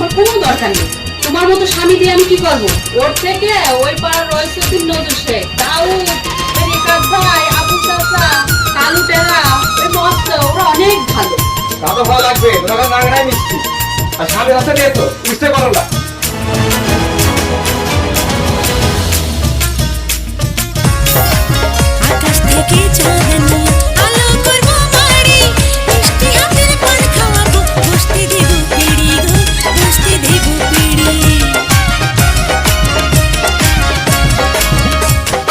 আমার কোনো দরকার নেই। তোমার মতো স্বামী দিয়ে আমি কি করবো? ওর থেকে ওই পাড়ার রয়েছে নজর শেখ, দাউদ, রিকাত ভাই, আবু চাচা, কালু টেরা, ওই মস্ত, ওরা অনেক ভালো। তা তো ভালো লাগবে, তোরা নাগড়াই মিষ্টি। আর স্বামীর হাতে দিয়ে তো বুঝতে পারো না। আকাশ থেকে চাঁদনি আলো করবো মারি, মিষ্টি হাতের পান খাওয়াবো, বসতে দেবো পিড়ি গো, বসতে দেবো পিড়ি।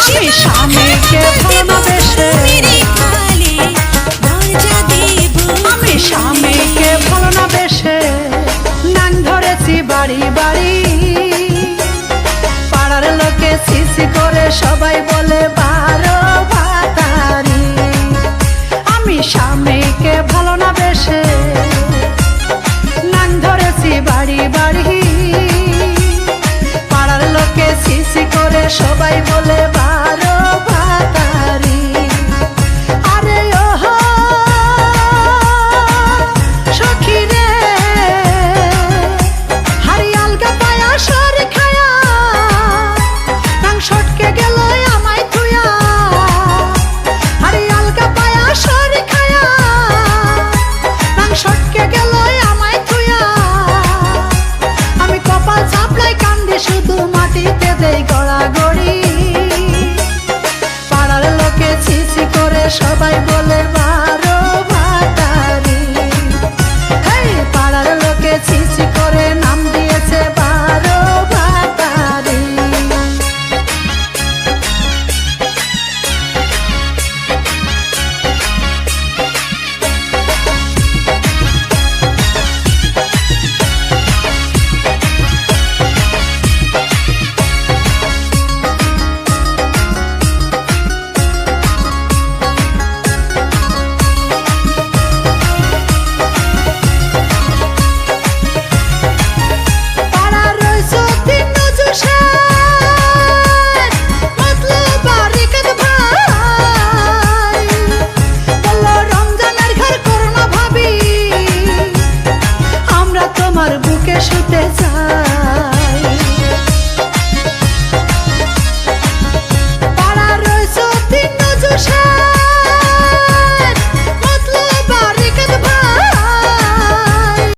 আমি স্বামীকে ভালোবেসে, দরজা দেবো, আমি স্বামীকে ভালো না বেসে নাং ধরেছি বাড়ি বাড়ি। পাড়ার লোকে সিসি করে সবাই বলে বারো ভাতারি। আমি স্বামীকে ভালো না বেসে নাং ধরেছি বাড়ি বাড়ি। পাড়ার লোকে সিসি করে সবাই বলে বারো ভাতারি। আরে ওহো সখী রে, হারিয়াল গা পায়া সর খায়া নাং সটকে গেল আমায় থুয়া। হারিয়াল গা পায়া সর খায়া নাং সটকে গেল আমায় থুয়া। আমি কপাল চাপলাই কান্দি শুধু মাটিতে দেই গড়াগড়ি। পাড়ার লোকে ছিছি করে সবাই বলে বারো ভাতারি। এই পাড়ার লোকে ছিছি করে নাম দিয়েছে বারো ভাতারি। পাড়ার রইছো তিন নজর শেখ, মতলব বারিকাত ভাই। বললো রমজানের ঘর করোনা ভাবি, আমরা তোমার বুকে শুতে চাই।